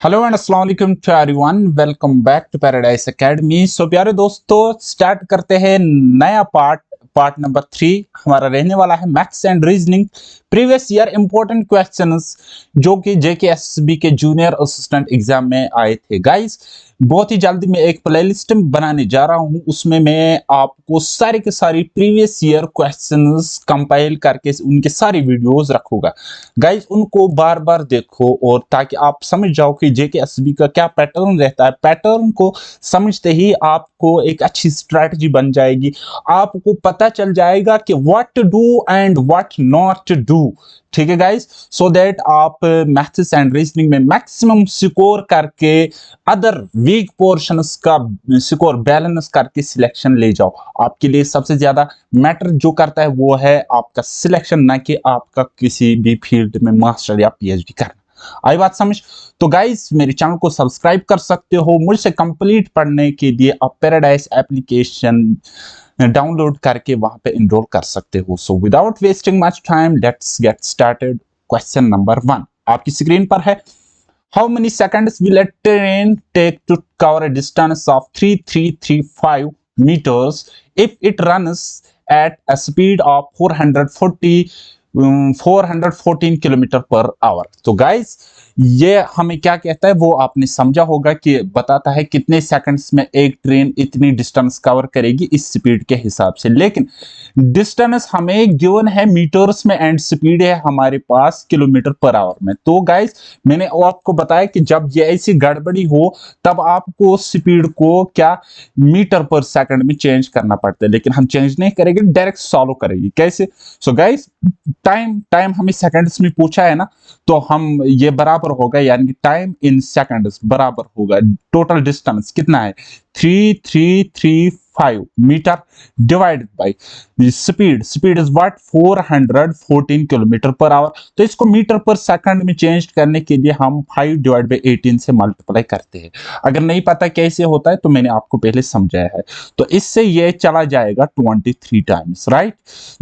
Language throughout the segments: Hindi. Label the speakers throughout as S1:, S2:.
S1: हेलो एंड अस्सलाम वालेकुम to everyone, welcome back to paradise academy. So प्यारे दोस्तों, स्टार्ट करते हैं नया पार्ट नंबर 3। हमारा रहने वाला है maths and reasoning previous year important questions जो कि जेकेएसबी के जूनियर असिस्टेंट एग्जाम में आए थे। गाइस, बहुत ही जल्दी मैं एक प्लेलिस्ट बनाने जा रहा हूं, उसमें मैं आपको सारी के सारी प्रीवियस ईयर क्वेश्चंस कंपाइल करके उनके सारी वीडियोस रखूंगा। गाइज, उनको बार बार देखो और ताकि आप समझ जाओ कि जेकेएसबी का क्या पैटर्न रहता है। पैटर्न को समझते ही आपको एक अच्छी स्ट्रैटेजी बन जाएगी। आपको पता चल जाएगा कि what to do and what not to do. ठीक है गाइज, सो दैट आप मैथ्स एंड रीजनिंग में मैक्सिमम स्कोर करके अदर वीक पोर्शंस का स्कोर बैलेंस करके सिलेक्शन ले जाओ। आपके लिए सबसे ज्यादा मैटर जो करता है वो है आपका सिलेक्शन, ना कि आपका किसी भी फील्ड में मास्टर या पीएचडी करना। आई बात समझ? तो गाइस, मेरे चैनल को सब्सक्राइब कर सकते हो। मुझसे कंप्लीट पढ़ने के लिए आप पैराडाइज एप्लीकेशन डाउनलोड करके वहां पे इनरोल कर सकते हो। So without wasting much time, let's get started. Question number 1 आपकी स्क्रीन पर है। How many seconds will a train take to cover a distance of 3335 meters if it runs at a speed of 414 kilometre per hour? तो गाइस, ये हमें क्या कहता है वो आपने समझा होगा कि बताता है कितने सेकंड्स में एक ट्रेन इतनी डिस्टेंस कवर करेगी इस स्पीड के हिसाब से। लेकिन डिस्टेंस हमें गिवन है मीटर्स में एंड स्पीड है हमारे पास किलोमीटर पर आवर में। तो गाइस, मैंने आपको बताया कि जब ये ऐसी गड़बड़ी हो तब आपको स्पीड को क्या मीटर पर सेकंड में चेंज करना पड़ता है, लेकिन हम चेंज नहीं करेंगे, डायरेक्ट सॉल्व करेंगे। कैसे? सो गाइस, टाइम टाइम हमें सेकंड्स में पूछा है ना, तो हम ये बराबर होगा, यानी कि टाइम इन सेकंड्स बराबर होगा टोटल डिस्टेंस कितना है 3335 metre divided by speed is what 414 kilometre per hour. तो इसको मीटर पर सेकंड में चेंज करने के लिए हम 5 डिवाइड बाय 18 से मल्टीप्लाई करते हैं। अगर नहीं पता कैसे होता है तो मैंने आपको पहले समझाया है। तो इससे ये चला जाएगा 23 टाइम्स, राइट।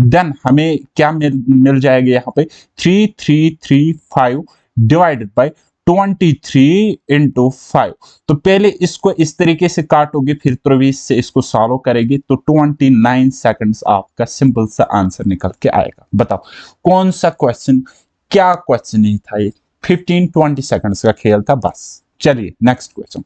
S1: देन हमें क्या मिल जाएगा यहाँ पे 3335 डिवाइडेड बाय 23 इंटू 5। तो पहले इसको इस तरीके से काटोगे, फिर 23 से इसको सॉल्व करेगी तो 29 सेकंड्स आपका सिंपल सा आंसर निकल के आएगा। बताओ कौन सा क्वेश्चन, क्या क्वेश्चन नहीं था ये, 15-20 सेकंड्स का खेल था बस। चलिए next question.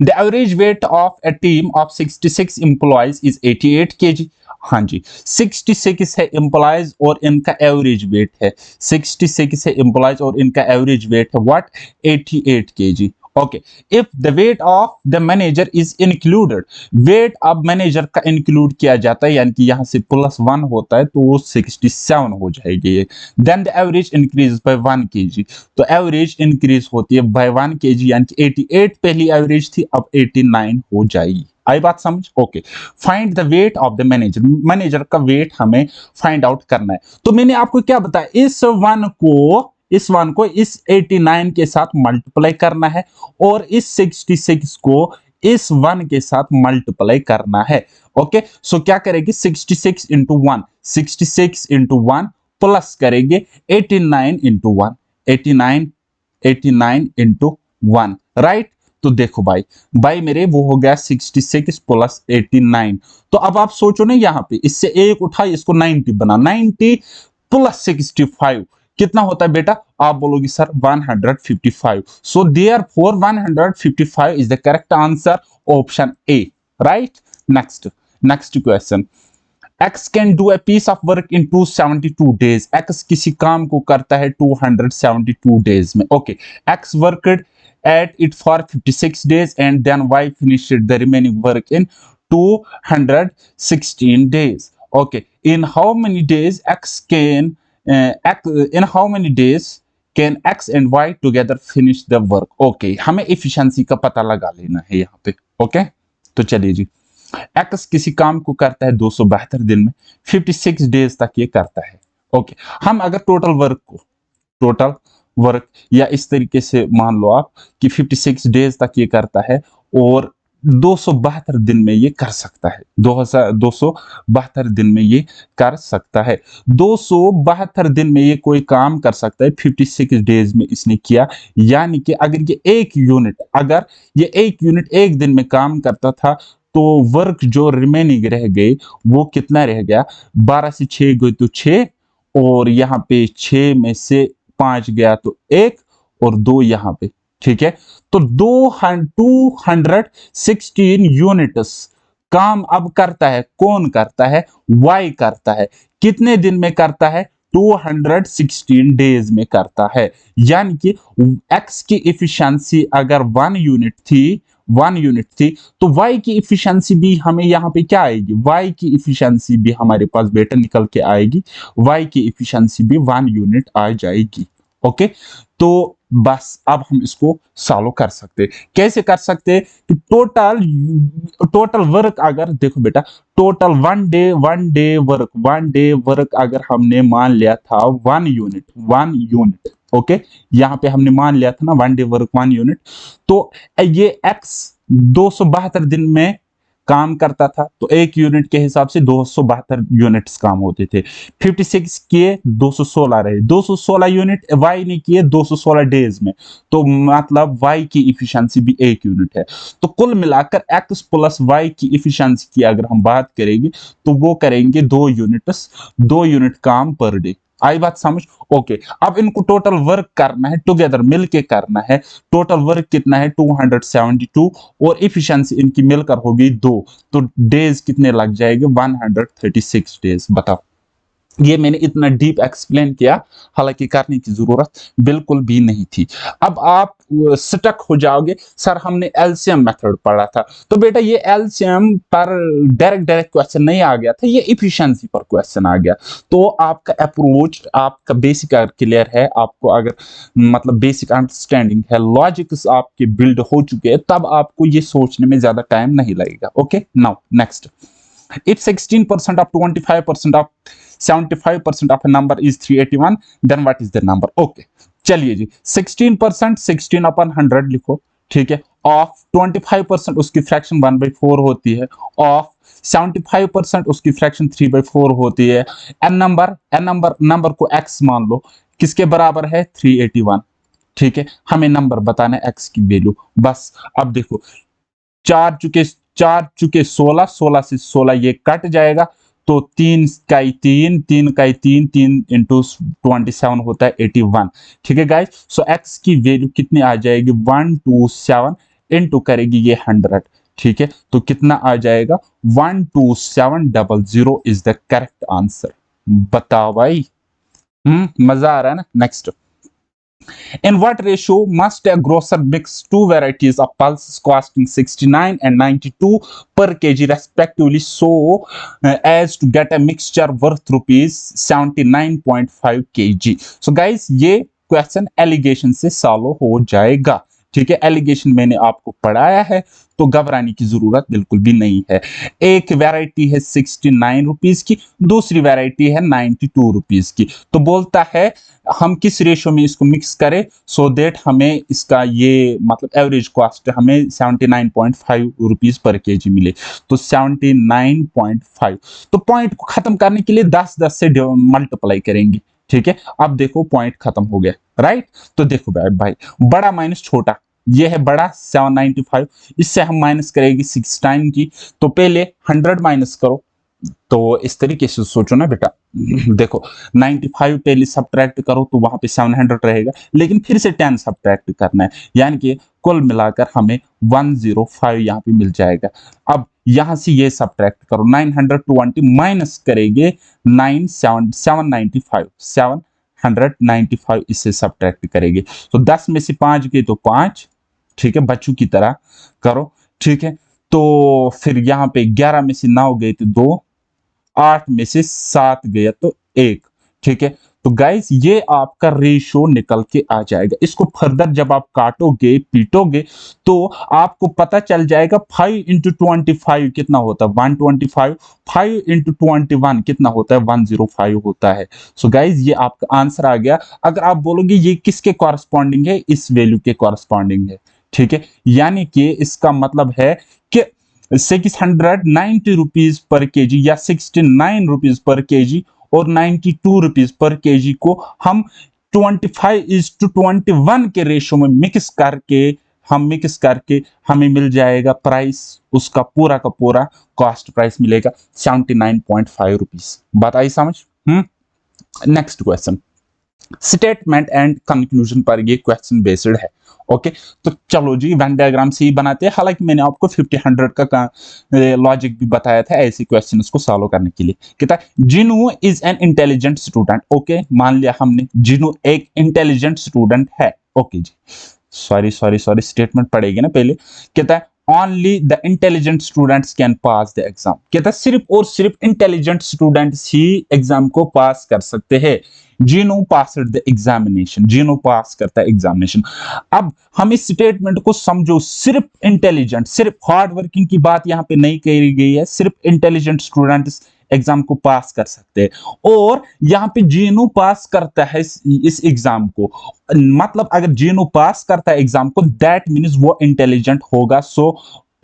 S1: The average weight of a team of 66 employees is 88 kg। हाँ जी, 66 है एम्प्लॉयज और इनका एवरेज वेट है 66 है एम्प्लॉयज और इनका एवरेज वेट है what 88 kg। Okay, if the weight of the manager is included, weight अब मैनेजर का इंक्लूड किया जाता है, यानी कि यहां से +1 होता है तो वो 67 हो जाएगी ये। Then the average increase by 1 kg, तो एवरेज इंक्रीज होती है बाय 1 kg, यानी कि 88 पहली एवरेज थी, अब 89 हो जाएगी। आई बात समझ? Okay, find the weight of the manager, manager का वेट हमें फाइंड आउट करना है। तो मैंने आपको क्या बताया, इस वन को इस 89 के साथ मल्टीप्लाई करना है और इस 66 को इस 1 के साथ मल्टीप्लाई करना है। ओके, सो क्या करेगी 66 इंटू 1, 66 इंटू 1 प्लस करेंगे 89 इंटू 1, 89 इंटू 1, राइट। तो देखो भाई मेरे वो हो गया 66 प्लस 89। तो अब आप सोचो ना, यहां पे इससे एक उठाई, इसको 90 बना, 90 प्लस 65 कितना होता है बेटा? आप बोलोगे sir 155। So therefore 155 is the correct answer, option A, right. Next question. X can do a piece of work in 272 days। X किसी काम को करता है 272 days में। Okay, X worked at it for 56 days and then Y finished the remaining work in 216 days। Okay, in how many days in how many days can X and Y together finish the work? Okay, हमें efficiency का पता लगा लेना है यहाँ पे। Okay, तो चलिए जी, एक्स किसी काम को करता है 272 दिन में, 56 डेज तक ये करता है। ओके, हम अगर टोटल वर्क या इस तरीके से मान लो आप कि 56 डेज तक ये करता है और 272 दिन में ये कर सकता है, 272 दिन में ये कर सकता है, 272 दिन में ये कोई काम कर सकता है, 56 डेज में इसने किया। यानी कि अगर ये एक यूनिट एक दिन में काम करता था, तो वर्क जो रिमेनिंग रह गए वो कितना रह गया, 12 से 6 गए तो 6, और यहाँ पे 6 में से 5 गया तो 1, और 2 यहाँ पे। ठीक है, तो 216 यूनिट्स काम अब करता है, कौन करता है, वाई करता है। कितने दिन में करता है, 216 डेज में करता है। यानी कि एक्स की इफिशिएंसी अगर 1 यूनिट थी तो वाई की इफिशिएंसी भी हमें यहाँ पे क्या आएगी, वाई की इफिशिएंसी भी हमारे पास बेटा निकल के आएगी, वाई की इफिशिएंसी भी 1 यूनिट आ जाएगी। ओके, तो बस अब हम इसको सॉल्व कर सकते हैं। कैसे कर सकते हैं कि टोटल वर्क, अगर देखो बेटा, टोटल वन डे वर्क अगर हमने मान लिया था 1 यूनिट। ओके, यहाँ पे हमने मान लिया था ना 1 डे वर्क 1 यूनिट, तो ये एक्स 272 दिन में काम करता था, तो 1 यूनिट के हिसाब से 272 यूनिट्स काम होते थे। 56 किए 216 रहे, 216 यूनिट वाई ने किए 216 डेज में, तो मतलब वाई की इफिशिएंसी भी 1 यूनिट है। तो कुल मिलाकर एक्स प्लस वाई की इफिशिएंसी की अगर हम बात करेंगे तो वो करेंगे 2 यूनिट काम पर डे। आई बात समझ? ओके, अब इनको टोटल वर्क करना है, टुगेदर मिलके करना है। टोटल वर्क कितना है, 272, और इफिशिएंसी इनकी मिलकर होगी 2, तो डेज कितने लग जाएंगे, 136 डेज। बताओ, ये मैंने इतना डीप एक्सप्लेन किया, हालांकि करने की जरूरत बिल्कुल भी नहीं थी। अब आप स्टक हो जाओगे, सर हमने एलसीएम मेथड पढ़ा था, तो बेटा ये एलसीएम पर डायरेक्ट क्वेश्चन नहीं आ गया था, ये इफिशिएंसी पर क्वेश्चन आ गया। तो आपका अप्रोच, आपका बेसिक क्लियर है, आपको अगर मतलब बेसिक अंडरस्टैंडिंग है, लॉजिक्स आपके बिल्ड हो चुके हैं, तब आपको ये सोचने में ज्यादा टाइम नहीं लगेगा। Okay, now next, if 16% of 25% of 75% of a number is 381, then what is the number? Okay, चलिए जी, 16% 16 अपन 100 लिखो, ठीक है, ऑफ 25% उसकी फ्रैक्शन 1/4 होती है, ऑफ 75% उसकी फ्रैक्शन 3/4 होती है। नंबर को x मान लो, किसके बराबर है, 381। ठीक है, हमें नंबर बताना है x की वैल्यू। बस अब देखो, चार चुके 16, 16 से 16 ये कट जाएगा, तो 3 इंटू 27 होता है 81। ठीक है गाइस, सो एक्स की वैल्यू कितनी आ जाएगी, 127 इंटू करेगी ये 100। ठीक है, तो कितना आ जाएगा, 12700 इज द करेक्ट आंसर। बताओ भाई, मजा आ रहा है ना। Next, in what ratio must a grocer mix two varieties of pulses costing 69 and 92 per kg respectively, so as to get a mixture worth rupees 79.5 kg? So guys, ये क्वेश्चन एलिगेशन से सॉल्व हो जाएगा। ठीक है, एलिगेशन मैंने आपको पढ़ाया है, तो घबराने की जरूरत बिल्कुल भी नहीं है। एक वैरायटी है 69 रुपीज की, दूसरी वैरायटी है 92 रुपीज की, तो बोलता है हम किस रेशो में इसको मिक्स करें सो दैट हमें इसका ये मतलब एवरेज कॉस्ट हमें 79.5 रुपीज पर केजी मिले। तो 79.5, तो पॉइंट को खत्म करने के लिए 10 से मल्टीप्लाई करेंगे। ठीक है, अब देखो पॉइंट खत्म हो गया, राइट। तो देखो भाई, बड़ा माइनस छोटा, ये है बड़ा 795, इससे हम माइनस करेंगे 69 की, तो पहले 100 माइनस करो। तो इस तरीके से सोचो ना बेटा, देखो 95 पहले सब्ट्रैक्ट करो तो वहां पे 700 रहेगा, लेकिन फिर से 10 सब्ट्रैक्ट करना है, यानी कि कुल मिलाकर हमें 105 यहाँ पे मिल जाएगा। अब यहां से ये सब्ट्रैक्ट करो, 920 माइनस करेंगे 795, इससे सब्ट्रैक्ट करेंगे, तो 10 में से 5 गए तो 5। ठीक है, बच्चों की तरह करो। ठीक है, तो फिर यहाँ पे 11 में से 9 गए तो 2, 8 में से 7 गया तो 1। ठीक है, तो गाइस ये आपका रेशियो निकल के आ जाएगा। इसको फर्दर जब आप काटोगे पीटोगे तो आपको पता चल जाएगा 5 इंटू 25 कितना होता है, 125, 5 इंटू 21 कितना होता है, 105 होता है। सो गाइस ये आपका आंसर आ गया। अगर आप बोलोगे ये किसके कॉरस्पॉन्डिंग है, इस वैल्यू के कॉरस्पॉन्डिंग है। ठीक है, यानी कि इसका मतलब है कि 690 रुपीज पर केजी या 69 रुपीज पर केजी और 92 रुपीज पर केजी को हम 25:21 के रेशो में मिक्स करके हमें मिल जाएगा प्राइस, उसका पूरा का पूरा कॉस्ट प्राइस मिलेगा 79.5 रुपीज। बात आई समझ? Next question, statement and conclusion पर ये क्वेश्चन बेस्ड है। ओके, तो चलो जी वेन डायग्राम से ही बनाते हैं। हालांकि मैंने आपको 50-100 का लॉजिक भी बताया था ऐसे क्वेश्चन को सॉल्व करने के लिए। कहता है Jinu is an intelligent student. Okay, मान लिया हमने जिनू एक इंटेलिजेंट स्टूडेंट है। ओके जी, सॉरी स्टेटमेंट पढ़ेगी ना पहले। कहता है only the intelligent students can pass the exam। कहता है सिर्फ और सिर्फ इंटेलिजेंट स्टूडेंट्स ही एग्जाम को पास कर सकते हैं। जिनो पास द एग्जामिनेशन, जिनो पास करता है एग्जामिनेशन। अब हम इस स्टेटमेंट को समझो, सिर्फ इंटेलिजेंट, सिर्फ हार्ड वर्किंग की बात यहां पे नहीं कही गई है, सिर्फ इंटेलिजेंट स्टूडेंट्स एग्जाम को पास कर सकते हैं। और यहाँ पे जीनो पास करता है इस एग्जाम को, मतलब अगर जीनो पास करता है एग्जाम को दैट मीन्स वो इंटेलिजेंट होगा। सो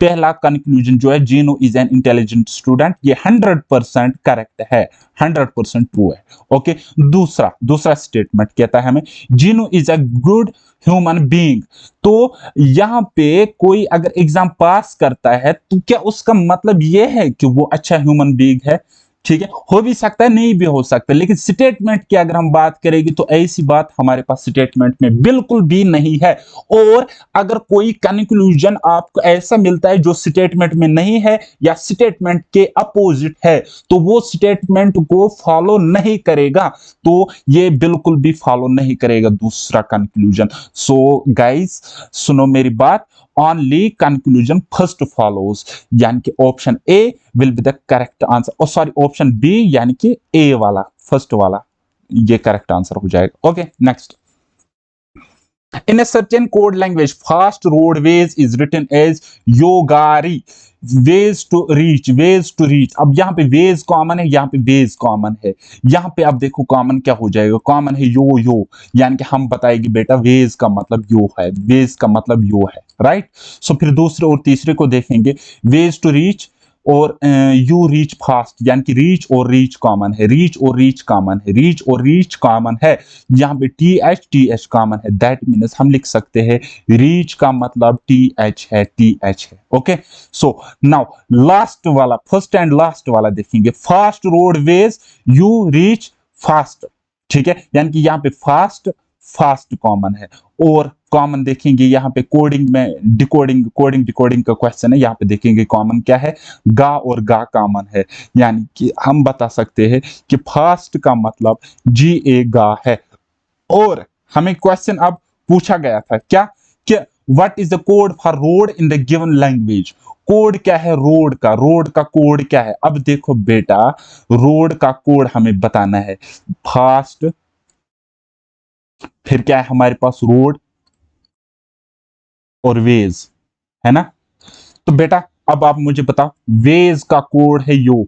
S1: पहला कंक्लूजन जो है जीनो इज एन इंटेलिजेंट स्टूडेंट, ये 100% करेक्ट है, 100% ट्रू है। ओके, दूसरा स्टेटमेंट कहता है हमें Gino is a good human being. तो यहां पे कोई अगर एग्जाम पास करता है तो क्या उसका मतलब यह है कि वो अच्छा ह्यूमन बीइंग है? ठीक है, हो भी सकता है, नहीं भी हो सकता, लेकिन स्टेटमेंट की अगर हम बात करेंगे तो ऐसी बात हमारे पास स्टेटमेंट में बिल्कुल भी नहीं है। और अगर कोई कंक्लूजन आपको ऐसा मिलता है जो स्टेटमेंट में नहीं है या स्टेटमेंट के अपोजिट है तो वो स्टेटमेंट को फॉलो नहीं करेगा, तो ये बिल्कुल भी फॉलो नहीं करेगा दूसरा कंक्लूजन। सो गाइस सुनो मेरी बात, only conclusion first follows, यानी कि option A will be the correct answer, और सॉरी ऑप्शन बी यानी कि ए वाला फर्स्ट वाला ये करेक्ट आंसर हो जाएगा। Okay, next, in a certain code language fast roadways is written as yogari ways to reach। अब यहाँ पे वेज कॉमन है, यहाँ पे वेज कॉमन है, यहाँ पे अब देखो कॉमन क्या हो जाएगा, कॉमन है यो, यानी कि हम बताएंगे बेटा वेज का मतलब यो है, वेज का मतलब यो है, राइट। सो फिर दूसरे और तीसरे को देखेंगे, वेज टू रीच और यू रीच फास्ट, यानी कि रीच और रीच कॉमन है, रीच और रीच कॉमन है। यहाँ पे टी एच कॉमन है, दैट मीन्स हम लिख सकते हैं रीच का मतलब टी एच है। ओके, सो नाउ लास्ट वाला, फर्स्ट एंड लास्ट वाला देखेंगे, fast roadways you reach fast. ठीक है, यानी कि यहाँ पे फास्ट कॉमन है। और कॉमन देखेंगे यहाँ पे कोडिंग में डिकोडिंग का क्वेश्चन है, यहाँ पे देखेंगे कॉमन क्या है, गा और गा कॉमन है, यानी कि हम बता सकते हैं कि फास्ट का मतलब GA गा है। और हमें क्वेश्चन अब पूछा गया था क्या कि what is the code for road in the given language. Code क्या है रोड का कोड क्या है? अब देखो बेटा, रोड का कोड हमें बताना है, फास्ट, फिर क्या है हमारे पास रोड और वेज, है ना। तो बेटा अब आप मुझे बताओ, वेज का कोड है यो,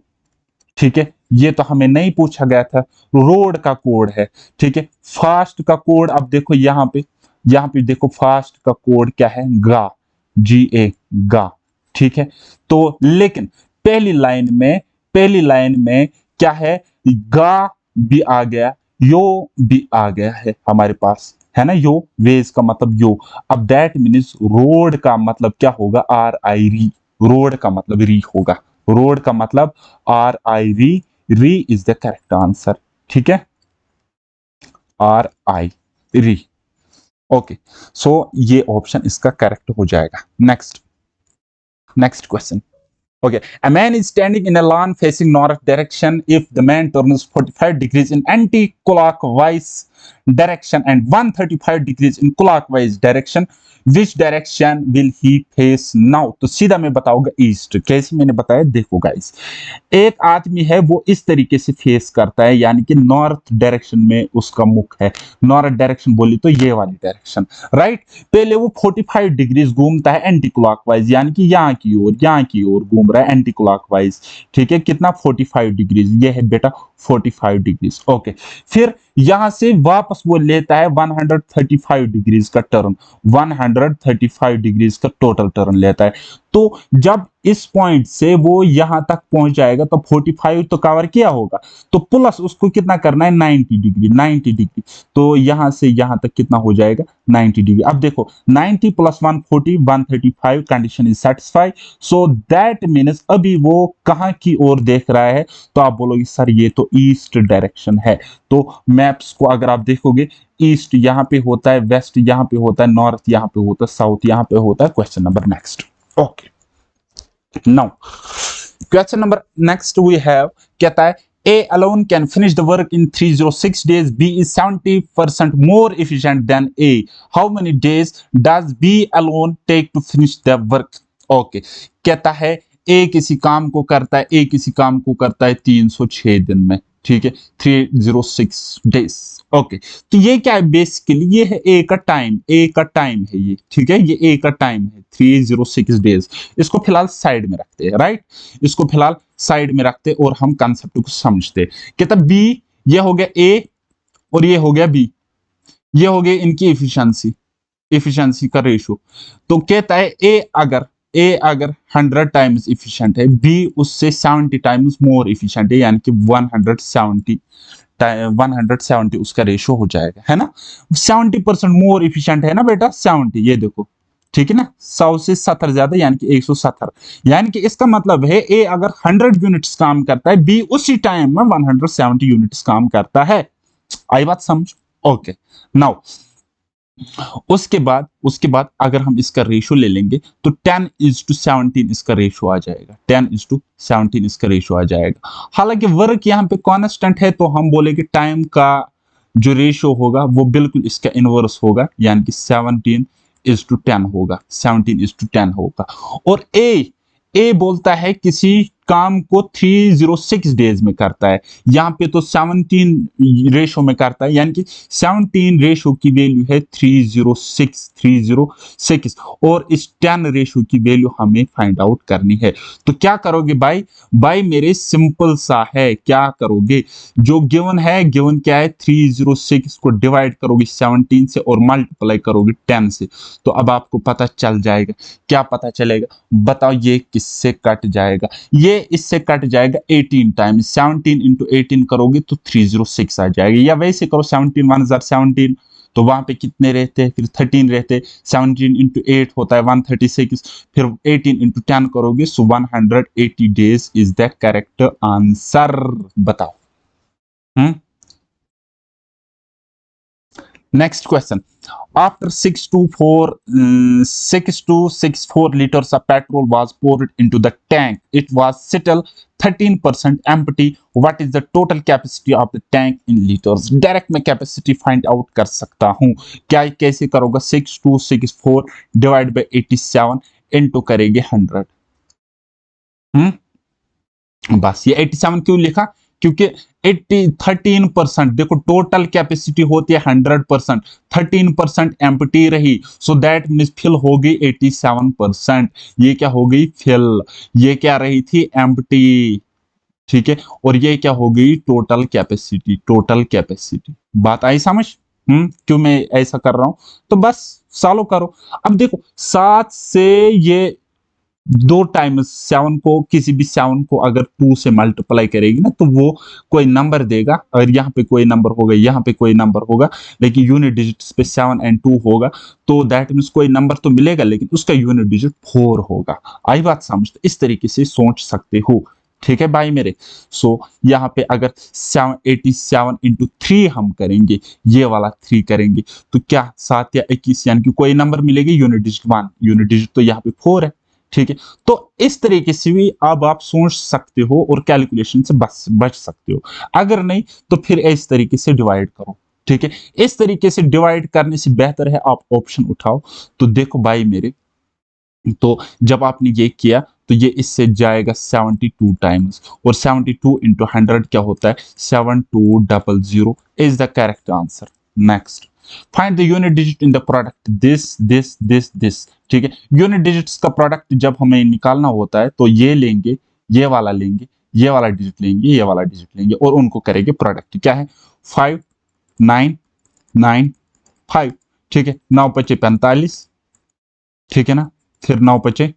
S1: ठीक है, ये तो हमें नहीं पूछा गया था, रोड का कोड है, ठीक है। फास्ट का कोड अब देखो यहाँ पे देखो फास्ट का कोड क्या है, गा, GA गा, ठीक है। तो लेकिन पहली लाइन में क्या है, गा भी आ गया, यो भी आ गया है हमारे पास, है ना, यो, वेज का मतलब यो। अब दैट मीन्स रोड का मतलब क्या होगा, RI री, रोड का मतलब री होगा, रोड का मतलब RI री इज द करेक्ट आंसर, ठीक है, RI री। ओके, सो ये ऑप्शन इसका करेक्ट हो जाएगा। Next question. Okay, a man is standing in a lawn facing north direction. If the man turns 45 degrees in anti-clockwise direction and 135 degrees in clockwise direction, which direction will he face now? तो सीधा मैं बताऊंगा ईस्ट। कैसे मैंने बताया, देखो गाइस, एक आदमी है वो इस तरीके से फेस करता है, यानी कि नॉर्थ डायरेक्शन में उसका मुख है, नॉर्थ डायरेक्शन बोली तो ये वाली डायरेक्शन, राइट। पहले वो 45 डिग्रीज घूमता है एंटी क्लॉकवाइज, यानी कि यहाँ की ओर घूम रहा है एंटी क्लॉकवाइज, ठीक है। कितना, 45 डिग्रीज, ये है बेटा 45 डिग्रीज। ओके, फिर यहां से वापस वो लेता है 135 डिग्रीज का टर्न, 135 डिग्रीज का टोटल टर्न लेता है। तो जब इस पॉइंट से वो यहां तक पहुंच जाएगा तो 45 तो कवर किया होगा, तो प्लस उसको कितना करना है 90 डिग्री, 90 डिग्री। तो यहां से यहां तक कितना हो जाएगा 90 डिग्री। अब देखो 90 plus 140 135, condition is satisfy. So that means अभी वो कहां की ओर देख रहा है, तो आप बोलोगे सर ये तो ईस्ट डायरेक्शन है। तो मैप्स को अगर आप देखोगे, ईस्ट यहां पे होता है, वेस्ट यहां पे होता है, नॉर्थ यहां पे होता है, साउथ यहां पे होता है। Question number next. Okay, now question number next we have, कहता है A alone can finish the work in 306 days. B is 70% more efficient than A. How many days does B alone take to finish the work? Okay. कहता है A किसी काम को करता है, A किसी काम को करता है 306 दिन में, ठीक है, 306 डेज। ओके, तो ये क्या है बेसिकली, ये है A का टाइम, A का टाइम है ये, ठीक है, ये A का टाइम है 306 डेज। इसको फिलहाल साइड में रखते हैं, राइट, इसको फिलहाल साइड में रखते और हम कंसेप्ट को समझते। कहता बी, ये हो गया ए और ये हो गया बी, ये हो गया इनकी एफिशिएंसी, एफिशिएंसी का रेशियो। तो कहता है ए अगर 100 टाइम्स एफिशिएंट है, बी उससे 70 टाइम्स मोर एफिशिएंट है, यानी कि 170 उसका रेशियो हो जाएगा, है ना। 70% मोर एफिशिएंट है ना बेटा, 70, ये देखो, ठीक है ना, 100 से 70 ज्यादा यानी कि 170। यानी कि इसका मतलब है ए अगर 100 यूनिट्स काम करता है, बी उसी टाइम में 170 यूनिट्स काम करता है। आई बात समझ? ओके, नाउ उसके बाद अगर हम इसका रेशियो ले लेंगे तो 10:17 इसका रेशियो आ जाएगा, 10:17 इसका रेशियो आ जाएगा। हालांकि वर्क यहाँ पे कांस्टेंट है, तो हम बोले कि टाइम का जो रेशियो होगा वो बिल्कुल इसका इनवर्स होगा, यानी कि 17:10 होगा, 17:10 होगा। और ए बोलता है किसी काम को 306 डेज में करता है, यहाँ पे तो 17 रेशो में करता है, यानी कि 17 रेशो की वैल्यू है 306 और इस 10 रेशो की वैल्यू हमें फाइंड आउट करनी है। तो क्या करोगे भाई, मेरे सिंपल सा है, क्या करोगे, जो गिवन है, गिवन क्या है 306 को डिवाइड करोगे 17 से और मल्टीप्लाई करोगे 10 से, तो अब आपको पता चल जाएगा। क्या पता चलेगा बताओ, ये किससे कट जाएगा, ये इससे कट जाएगा 18 टाइम्स, 17 इंटू 18 करोगे तो 306 आ जाएगा। या वैसे करो 17 1 17, तो वहां पे कितने रहते हैं, फिर 13 रहते हैं, 17 इंटू 8 होता है 136, फिर 18 इंटू 10 करोगे, सो 180 days is the correct answer. बताओ। Next question. After 6 to 64 liters of petrol was poured into the tank, it was still 13% empty. What is the total capacity of the tank in liters? Direct मैं कैपेसिटी फाइंड आउट कर सकता हूँ। क्या कैसे करोगे, 6264 डिवाइड बाई 87 इंटू करेंगे 100। बस ये 87 क्यों लिखा, क्योंकि 13% देखो, टोटल कैपेसिटी होती है 100%, 13% एम्प्टी रही, सो दैट मीन्स फिल हो गई 87%। ये क्या हो गई फिल, ये क्या रही थी एम्प्टी, ठीक है, और ये क्या हो गई टोटल कैपेसिटी, टोटल कैपेसिटी। बात आई समझ? क्यों मैं ऐसा कर रहा हूं, तो बस सॉल्व करो। अब देखो 7 से ये 2 टाइम्स 7 को, किसी भी 7 को अगर 2 से मल्टीप्लाई करेगी ना, तो वो कोई नंबर देगा, और यहाँ पे कोई नंबर होगा, यहाँ पे कोई नंबर होगा, लेकिन यूनिट डिजिट्स पे 7 और 2 होगा, तो दैट मीन्स कोई नंबर तो मिलेगा, लेकिन उसका यूनिट डिजिट 4 होगा। आई बात समझते, इस तरीके से सोच सकते हो, ठीक है भाई मेरे। सो यहाँ पे अगर 87 इंटू 3 हम करेंगे, ये वाला 3 करेंगे, तो क्या 7 या 21 यानी कि कोई नंबर मिलेगी, यूनिट डिजिट 1, यूनिट डिजिट तो यहाँ पे 4 है, ठीक है। तो इस तरीके से भी अब आप सोच सकते हो और कैलकुलेशन से बच सकते हो। अगर नहीं तो फिर इस तरीके से डिवाइड करो, ठीक है। इस तरीके से डिवाइड करने से बेहतर है आप ऑप्शन उठाओ। तो देखो भाई मेरे, तो जब आपने ये किया तो ये इससे जाएगा 72 टाइम्स, और 72 इंटू 100 क्या होता है, 7200 is the correct answer. Next, find the unit digit in the product this, ठीक है। यूनिट डिजिट्स का प्रोडक्ट जब हमें निकालना होता है तो ये लेंगे, ये वाला लेंगे, ये वाला डिजिट लेंगे, ये वाला डिजिट लेंगे, और उनको करेंगे प्रोडक्ट। क्या है 5 9 9 5, ठीक है। 9 पचे 45, ठीक है ना, फिर 9 पचे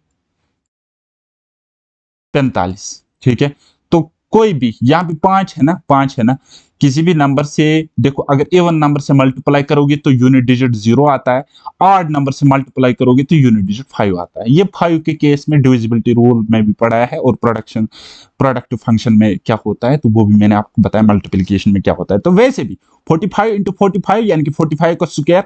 S1: 45, ठीक है। तो कोई भी यहाँ पे 5 है ना, 5 है ना, किसी भी नंबर से देखो, अगर इवन नंबर से मल्टीप्लाई करोगे तो यूनिट डिजिट 0 आता है, ऑड नंबर से मल्टीप्लाई करोगे तो यूनिट डिजिट 5 आता है। ये 5 के केस में डिविजिबिलिटी रूल में भी पढ़ा है, और प्रोडक्टिव फंक्शन में क्या होता है तो वो भी मैंने आपको बताया, मल्टीप्लिकेशन में क्या होता है। तो वैसे भी 45 इंटू 45 यानी कि 45 का स्क्वायर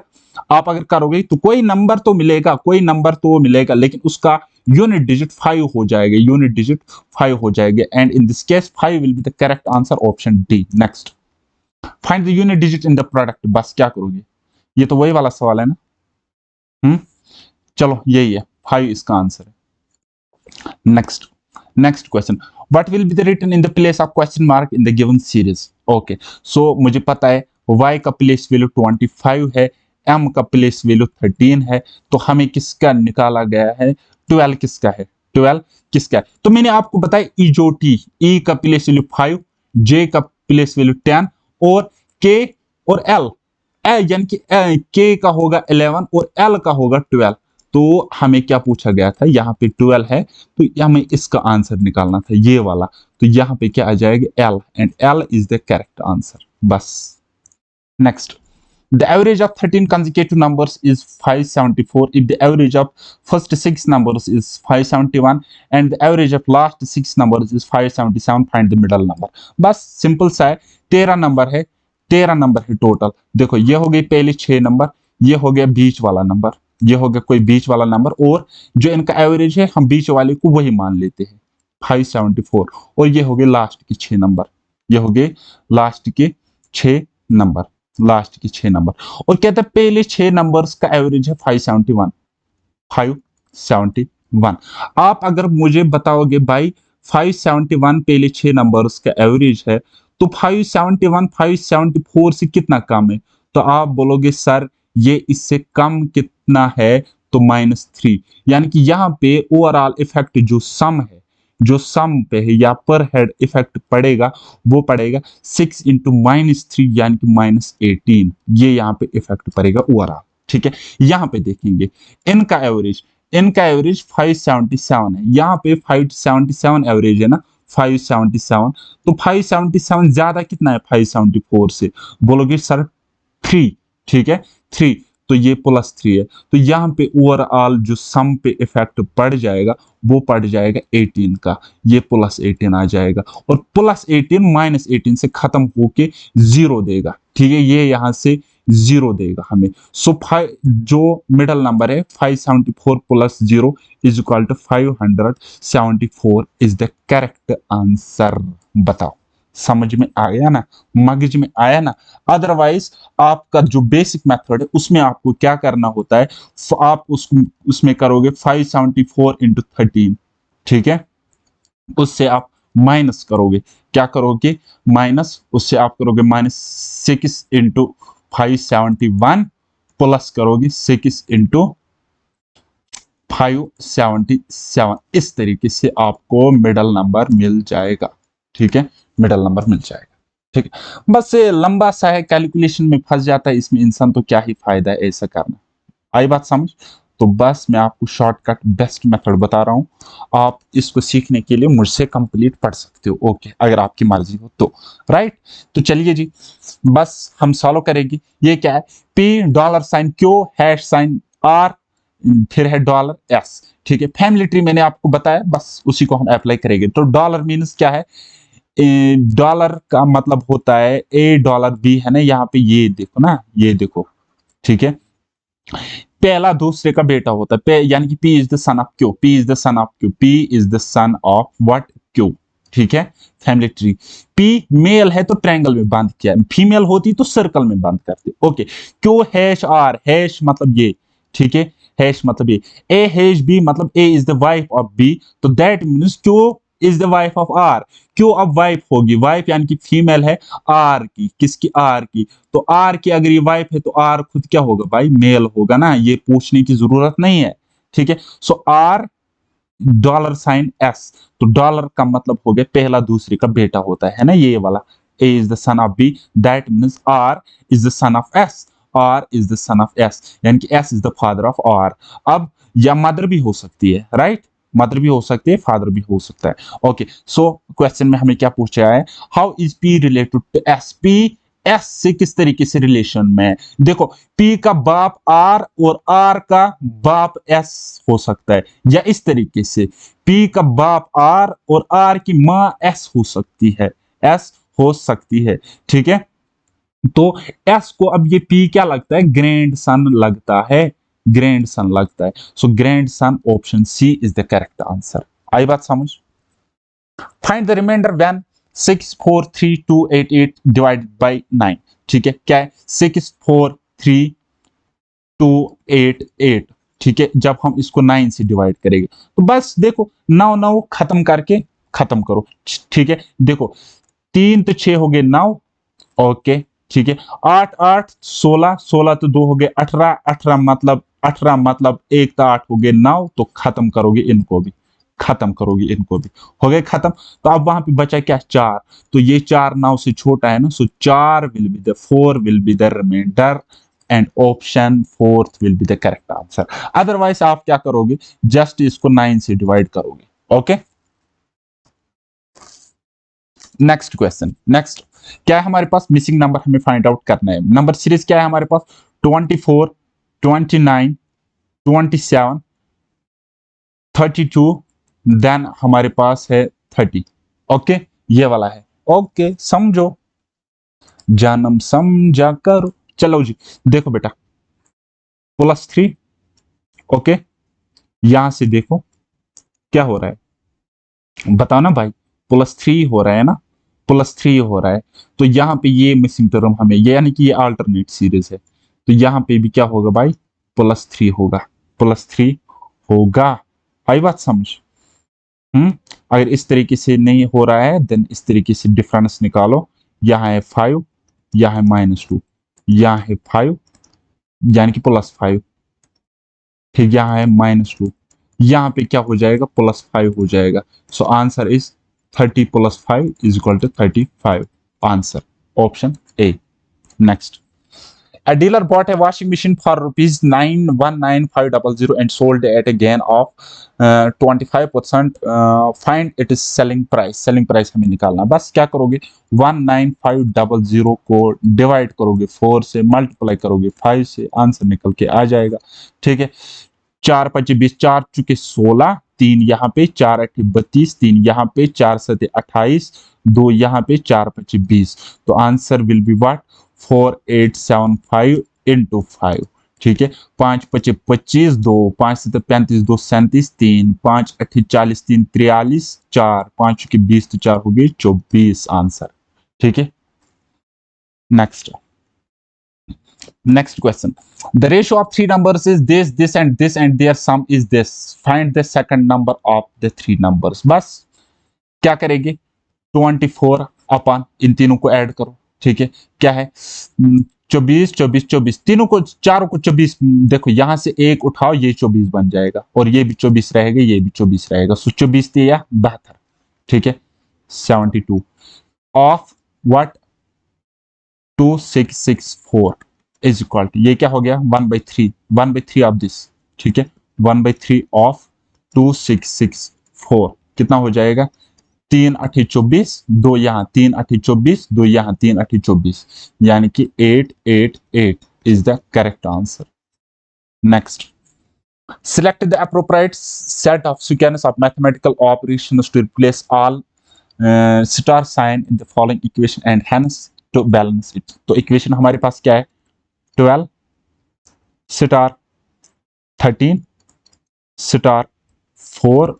S1: आप अगर करोगे तो कोई नंबर तो मिलेगा, कोई नंबर तो मिलेगा, लेकिन उसका यूनिट डिजिट 5 हो जाएगा, यूनिट डिजिट 5 हो जाएगा। And in this case 5 will be the correct answer, option D. Next, find the unit digit in the product. बस क्या करोगे, ये तो वही वाला सवाल है ना। हम्म, चलो यही है, 5 इसका आंसर है। Next, next question, what will be the written in the place of question mark in the given series. Okay, so मुझे पता है y का प्लेस वैल्यू 25 है, m का प्लेस वैल्यू 13 है, तो हमें किसका निकाला गया है, 12 किसका है, 12 किसका है। तो मैंने आपको बताया ई जो टी, ई का प्लेस वैल्यू 5, j का प्लेस वैल्यू 10, और k और l, यानी कि k का होगा 11 और l का होगा 12। तो हमें क्या पूछा गया था, यहाँ पे 12 है, तो हमें इसका आंसर निकालना था ये वाला। तो यहाँ पे क्या आ जाएगा, l, and l is the correct answer. बस। Next, the average of 13 consecutive numbers is 574 if the average of first 6 numbers is 571 and the average of last 6 numbers is 577, find the middle number। बस सिंपल सा है, 13 नंबर है, 13 नंबर है टोटल। देखो ये हो गई पहले 6 नंबर, ये हो गया बीच वाला नंबर, ये हो गया कोई बीच वाला नंबर, और जो इनका एवरेज है हम बीच वाले को वही मान लेते हैं 574, और ये हो गए लास्ट के 6 नंबर, ये हो गए लास्ट के 6 नंबर, लास्ट के 6 नंबर। और कहते हैं पहले 6 नंबर्स का एवरेज है 571, 571। आप अगर मुझे बताओगे भाई 571 पहले 6 नंबर्स का एवरेज है, तो 571 574 से कितना कम है, तो आप बोलोगे सर ये इससे कम कितना है, तो -3। यानी कि यहाँ पे ओवरऑल इफेक्ट जो सम है, जो सम पे है या पर हेड इफेक्ट पड़ेगा, वो पड़ेगा 6 इंटू -3 यानी कि -18, ये यहाँ पे इफेक्ट पड़ेगा ओवरऑल। ठीक है, यहाँ पे देखेंगे इनका एवरेज, इनका एवरेज 577 है, यहाँ पे 577 एवरेज है ना, 577। तो 577 ज्यादा कितना है 574 से, बोलोगे सर 3, ठीक है 3, तो ये +3 है। तो यहाँ पे ओवरऑल जो सम पे इफेक्ट पड़ जाएगा वो पड़ जाएगा 18 का, ये +18 आ जाएगा, और +18 -18 से खत्म होके 0 देगा। ठीक है, ये यहाँ से 0 देगा हमें। सो 5 जो मिडल नंबर है 574 + 0 is equal to 574 is the correct answer. बताओ, समझ में आ गया ना, मगज में आया ना। अदरवाइज आपका जो बेसिक मेथड है उसमें आपको क्या करना होता है, आप उसमें करोगे 574 इंटू 13, ठीक है, उससे आप माइनस करोगे, क्या करोगे माइनस, उससे आप करोगे -6 इंटू 571 प्लस करोगे 6 इंटू 577, इस तरीके से आपको मिडल नंबर मिल जाएगा। ठीक है, मिडल नंबर मिल जाएगा। ठीक है, बस ये लंबा सा है, कैलकुलेशन में फंस जाता है इसमें इंसान, तो क्या ही फायदा है ऐसा करना। आई बात समझ। तो बस मैं आपको शॉर्टकट बेस्ट मेथड बता रहा हूँ, आप इसको सीखने के लिए मुझसे कंप्लीट पढ़ सकते हो। ओके, अगर आपकी मर्जी हो तो, राइट। तो चलिए जी, बस हम सॉल्व करेंगे। ये क्या है, $, क्यू, $R, फिर है $S। ठीक है, फैमिली ट्री मैंने आपको बताया, बस उसी को हम अप्लाई करेंगे। तो डॉलर मीन्स क्या है, डॉलर का मतलब होता है $B है ना, यहाँ पे ये देखो ना, ये देखो, ठीक है, पहला दूसरे का बेटा होता है, यानी कि P is the son of Q, P is the son of Q, P is the son of what, Q। ठीक है, फैमिली ट्री। P मेल है तो ट्रायंगल में बंद किया, फीमेल होती तो सर्कल में बंद करते। ओके, Q #R, हैश मतलब ये, ठीक है, हैश मतलब ये, A B मतलब A is the wife of B, तो that means Q is the wife of R। Q अब वाइफ होगी, वाइफ यानी कि फीमेल है R की, किसकी, R की। तो R की अगर ये वाइफ है तो R खुद क्या होगा भाई, मेल होगा ना, ये पूछने की जरूरत नहीं है। ठीक है, सो R $S, तो डॉलर का मतलब हो गया पहला दूसरे का बेटा होता है ना, ये वाला। A is the son of B, that means R is the son of S. R is the son of S, यानी कि S is the father of R. अब या मदर भी हो सकती है, राइट, मदर भी हो सकती है, फादर भी हो सकता है. ओके, सो क्वेश्चन में हमें क्या पूछा है, how is P related to S? P S से किस तरीके से रिलेशन में है? देखो, P का बाप R और R का बाप S हो सकता है, या इस तरीके से P का बाप R और R की माँ S हो सकती है, S हो सकती है, ठीक है. तो S को अब ये P क्या लगता है, ग्रैंड सन लगता है, ग्रैंड सन लगता है. So grand son, option C is the correct answer. आई बात समझ? Find the reminder when 643288 divided by 9. ठीक है, क्या है 643288, ठीक है, जब हम इसको 9 से डिवाइड करेंगे तो बस देखो 9 9 खत्म करके खत्म करो, ठीक है. देखो 3 तो 6 हो गए 9, ओके, ठीक है. 8 8 16, 16 तो 2 हो गए 18, 18 मतलब 18 मतलब 1 तो 8 हो गए 9, तो खत्म करोगे इनको भी, खत्म करोगे इनको भी, हो गए खत्म. तो अब वहां पे बचा क्या, 4. तो ये 4 9 से छोटा है ना, so 4 will be the 4 will be the remainder and option fourth will be the correct answer. Otherwise आप क्या करोगे, जस्ट इसको 9 से डिवाइड करोगे. Okay, next question. नेक्स्ट क्या है हमारे पास, मिसिंग नंबर हमें फाइंड आउट करना है. नंबर सीरीज क्या है हमारे पास, 24 29 27 32, देन हमारे पास है 30. ओके, ये वाला है. ओके, समझो, जन्म समझा करो. चलो जी, देखो बेटा, +3, ओके, यहां से देखो क्या हो रहा है, बताओ ना भाई, +3 हो रहा है ना, +3 हो रहा है. तो यहाँ पे ये मिसिंग टर्म हमें, ये यानी कि ये अल्टरनेट सीरीज है, तो यहाँ पे भी क्या होगा भाई, +3 होगा, +3 होगा. आई बात समझ? अगर इस तरीके से नहीं हो रहा है, देन इस तरीके से डिफरेंस निकालो. यहाँ है 5, यहाँ है -2, यहाँ है 5 यानी कि +5, फिर यहाँ है -2, यहाँ पे क्या हो जाएगा, +5 हो जाएगा. So answer is 30 + 5 is equal to 35. Answer option A. Next, a dealer bought a washing machine for rupees 919500 and sold at a gain of 25%. Find its selling price. selling price हमें निकालना, बस क्या करोगे, 19500 को डिवाइड करोगे 4 से, मल्टीप्लाई करोगे 5 से, आंसर निकल के आ जाएगा. ठीक है, 4 5 20, 4 चुके 16, 3 यहाँ पे, 4 8 32, 3 यहाँ पे, 4 7 28, 2 यहाँ पे, 4 5 20. तो answer will be what, 4875 into 5. ठीक है, 5 5 25, 2 5 7 35, 2 37, 3 5 8 40, 3 43, 4 5 के 20, तो 4 हो गए 24 आंसर. ठीक है, next. Next question. The ratio of three numbers is this, and their sum is this. Find the second number of the three numbers. बस क्या करेंगे, 24 अपन इन तीनों को ऐड करो. ठीक है, क्या है 24 24 24, तीनों को, चारों को 24. देखो यहां से एक उठाओ, ये 24 बन जाएगा, और ये भी 24 रहेगा, ये भी 24 रहेगा. सो 24 या 72. ठीक है, 72 of what, 2664 is equal to, ये क्या हो गया, 1/3, 1/3 ऑफ दिस. ठीक है, 1/3 ऑफ 2664 कितना हो जाएगा, 3 8 24, 2 यहाँ, 3 8 24, 2 यहाँ, 3 8 24, यानी कि 888 is the correct answer. Next, select the appropriate set of sequence of mathematical operations to replace all star sign in the following equation and hence to balance it. तो इक्वेशन हमारे पास क्या है, 12 स्टार 13 स्टार 4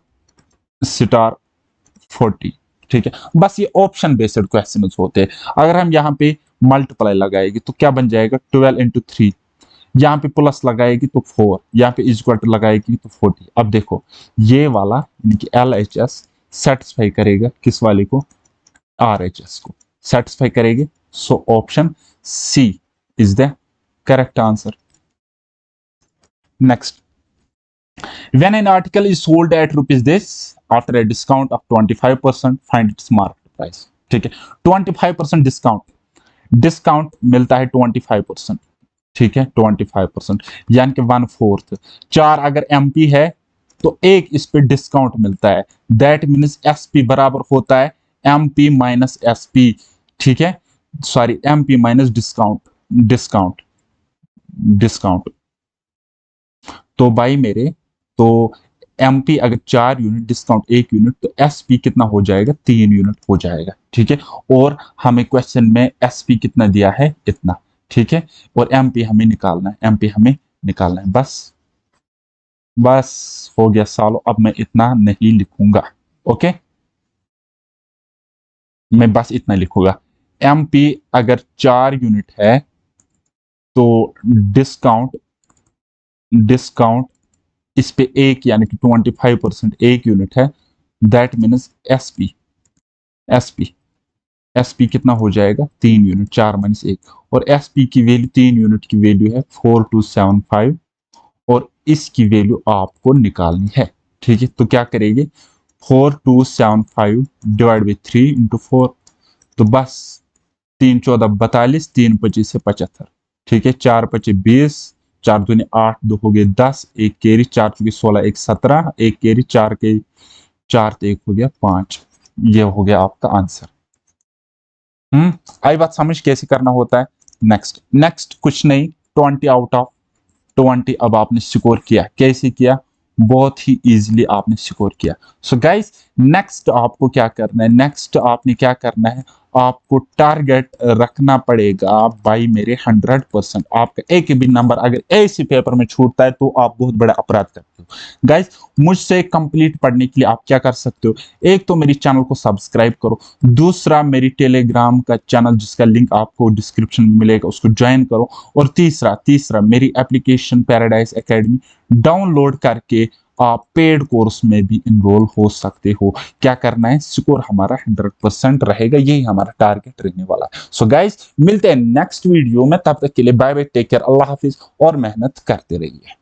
S1: स्टार 40. ठीक है, बस ये ऑप्शन बेस्ड क्वेश्चन होते हैं. अगर हम यहाँ पे मल्टीप्लाई लगाएगी तो क्या बन जाएगा, 12 इंटू 3, यहाँ पे प्लस लगाएगी तो 4, यहाँ पे इक्वल टू लगाएगी तो 40. अब देखो ये वाला यानी कि LHS सेटिस्फाई करेगा किस वाले को, RHS को सेटिस्फाई करेगी. So option C is the correct answer. Next, when an article is sold at rupees this after a discount of 25%, find its market price. ठीक है। 25% डिस्काउंट, डिस्काउंट मिलता है 25%, ठीक है। 25% यानी कि 1/4। 4 अगर एमपी है तो एक इस पे डिस्काउंट मिलता है, दैट मीन्स एसपी बराबर होता है एमपी माइनस एसपी, ठीक है। Sorry, MP minus discount, discount, discount. तो भाई मेरे, तो एमपी अगर 4 यूनिट, डिस्काउंट 1 यूनिट, तो एसपी कितना हो जाएगा, 3 यूनिट हो जाएगा, ठीक है। और हमें क्वेश्चन में एसपी कितना दिया है, इतना, ठीक है। और एमपी हमें निकालना है, एमपी हमें निकालना है, बस, बस हो गया सालो। अब मैं इतना नहीं लिखूंगा, ओके, मैं बस इतना लिखूंगा। एमपी अगर 4 यूनिट है तो डिस्काउंट, डिस्काउंट इस पे एक यानी कि 25% 1 यूनिट है, that means SP, SP, SP कितना हो जाएगा, 3 यूनिट, 4 - 1। और एसपी की वैल्यू, 3 यूनिट की वैल्यू है 4275, और इसकी वैल्यू आपको निकालनी है, ठीक है। तो क्या करेंगे, 4275 डिवाइड बाई 3 × 4, तो बस 3 × 14 = 42, 3 × 25 = 75, ठीक है। 4 × 25 = 20, 4 × 2 = 8, 2 हो गए 10, एक कैरी, 4 × 4 = 16, 1 17, एक कैरी, 4 के 4 तो 1 हो गया 5। ये हो गया आपका आंसर। आई बात समझ कैसे करना होता है। नेक्स्ट, नेक्स्ट कुछ नहीं, 20/20 अब आपने स्कोर किया, कैसे किया, बहुत ही इजीली आपने स्कोर किया। सो गाइस, नेक्स्ट आपको क्या करना है, नेक्स्ट आपने क्या करना है, आपको टारगेट रखना पड़ेगा भाई मेरे 100%। आपका एक भी नंबर अगर ऐसे पेपर में छूटता है तो आप बहुत बड़ा अपराध करते हो। गाइस, मुझसे कंप्लीट पढ़ने के लिए आप क्या कर सकते हो, एक तो मेरी चैनल को सब्सक्राइब करो, दूसरा मेरी टेलीग्राम का चैनल जिसका लिंक आपको डिस्क्रिप्शन में मिलेगा उसको ज्वाइन करो, और तीसरा, तीसरा मेरी एप्लीकेशन पैराडाइज एकेडमी डाउनलोड करके आप पेड कोर्स में भी इनरोल हो सकते हो। क्या करना है, स्कोर हमारा 100% रहेगा, यही हमारा टारगेट रहने वाला है। सो गाइस, मिलते हैं नेक्स्ट वीडियो में, तब तक के लिए बाय बाय, टेक केयर, अल्लाह हाफिज, और मेहनत करते रहिए।